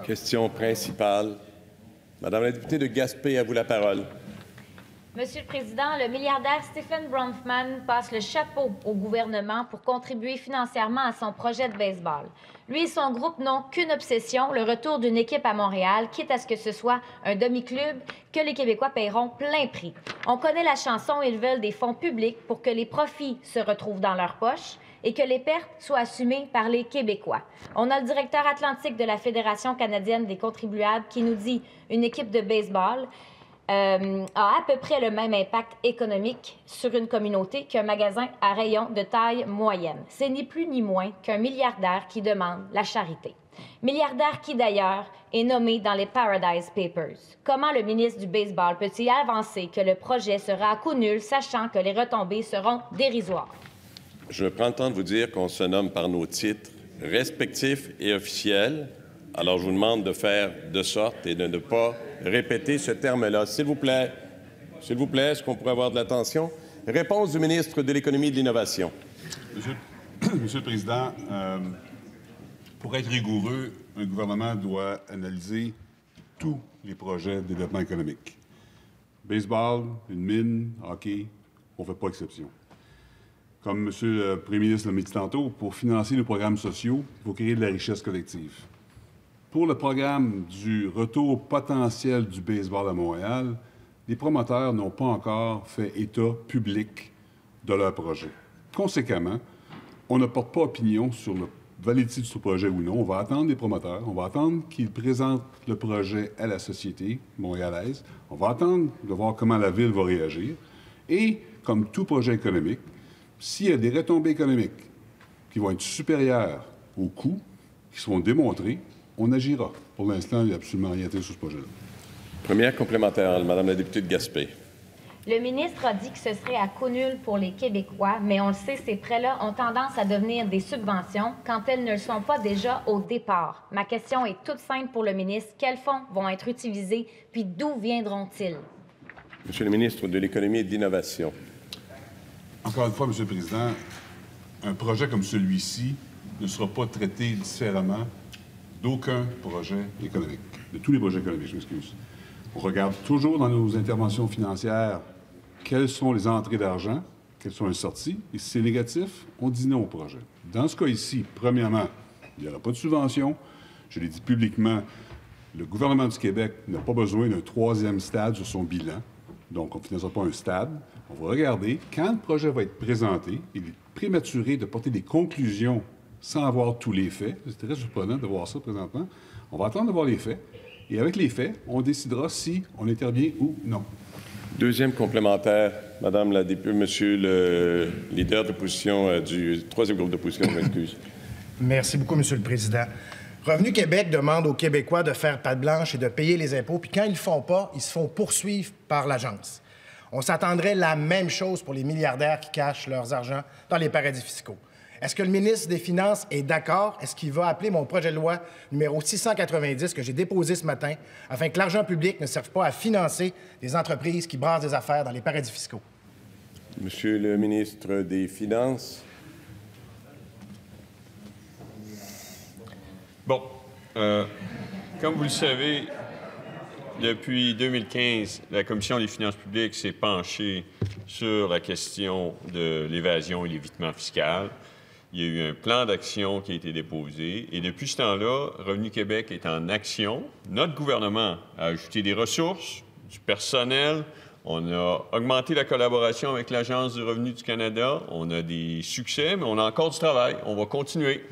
Question principale. Madame la députée de Gaspé, à vous la parole. Monsieur le Président, le milliardaire Stephen Bronfman passe le chapeau au gouvernement pour contribuer financièrement à son projet de baseball. Lui et son groupe n'ont qu'une obsession, le retour d'une équipe à Montréal, quitte à ce que ce soit un demi-club que les Québécois paieront plein prix. On connaît la chanson, ils veulent des fonds publics pour que les profits se retrouvent dans leur poche et que les pertes soient assumées par les Québécois. On a le directeur atlantique de la Fédération canadienne des contribuables qui nous dit une équipe de baseball a à peu près le même impact économique sur une communauté qu'un magasin à rayon de taille moyenne. C'est ni plus ni moins qu'un milliardaire qui demande la charité. Milliardaire qui, d'ailleurs, est nommé dans les Paradise Papers. Comment le ministre du Baseball peut-il avancer que le projet sera à coût nul, sachant que les retombées seront dérisoires? Je prends le temps de vous dire qu'on se nomme par nos titres respectifs et officiels. Alors, je vous demande de faire de sorte et de ne pas répéter ce terme-là. S'il vous plaît, est-ce qu'on pourrait avoir de l'attention? Réponse du ministre de l'Économie et de l'Innovation. Monsieur le Président, pour être rigoureux, un gouvernement doit analyser tous les projets de développement économique. Baseball, une mine, hockey, on ne fait pas exception. Comme Monsieur le Premier ministre l'a dit tantôt, pour financer nos programmes sociaux, il faut créer de la richesse collective. Pour le programme du retour potentiel du baseball à Montréal, les promoteurs n'ont pas encore fait état public de leur projet. Conséquemment, on ne porte pas opinion sur la validité de ce projet ou non. On va attendre les promoteurs, on va attendre qu'ils présentent le projet à la société montréalaise, on va attendre de voir comment la Ville va réagir. Et, comme tout projet économique, s'il y a des retombées économiques qui vont être supérieures aux coûts, qui seront démontrés, on agira. Pour l'instant, il n'y a absolument rien sur ce projet-là. Première complémentaire, Madame la députée de Gaspé. Le ministre a dit que ce serait à coût nul pour les Québécois, mais on le sait, ces prêts-là ont tendance à devenir des subventions quand elles ne le sont pas déjà au départ. Ma question est toute simple pour le ministre. Quels fonds vont être utilisés, puis d'où viendront-ils? Monsieur le ministre de l'Économie et de l'Innovation. Encore une fois, Monsieur le Président, un projet comme celui-ci ne sera pas traité différemment d'aucun projet économique, de tous les projets économiques, je m'excuse. On regarde toujours dans nos interventions financières quelles sont les entrées d'argent, quelles sont les sorties, et si c'est négatif, on dit non au projet. Dans ce cas ici, premièrement, il n'y aura pas de subvention. Je l'ai dit publiquement, le gouvernement du Québec n'a pas besoin d'un troisième stade sur son bilan, donc on ne financera pas un stade. On va regarder, quand le projet va être présenté, il est prématuré de porter des conclusions sans avoir tous les faits. C'est très surprenant de voir ça présentement. On va attendre de voir les faits. Et avec les faits, on décidera si on intervient ou non. Deuxième complémentaire, Madame la députée, Monsieur le leader d'opposition du troisième groupe d'opposition, je m'excuse. Merci beaucoup, Monsieur le Président. Revenu Québec demande aux Québécois de faire patte blanche et de payer les impôts, puis quand ils ne le font pas, ils se font poursuivre par l'agence. On s'attendrait la même chose pour les milliardaires qui cachent leurs argent dans les paradis fiscaux. Est-ce que le ministre des Finances est d'accord? Est-ce qu'il va appeler mon projet de loi numéro 690 que j'ai déposé ce matin afin que l'argent public ne serve pas à financer des entreprises qui brassent des affaires dans les paradis fiscaux? Monsieur le ministre des Finances. Bon, comme vous le savez, depuis 2015, la Commission des finances publiques s'est penchée sur la question de l'évasion et l'évitement fiscal. Il y a eu un plan d'action qui a été déposé et depuis ce temps-là, Revenu Québec est en action. Notre gouvernement a ajouté des ressources, du personnel. On a augmenté la collaboration avec l'Agence du revenu du Canada. On a des succès, mais on a encore du travail. On va continuer.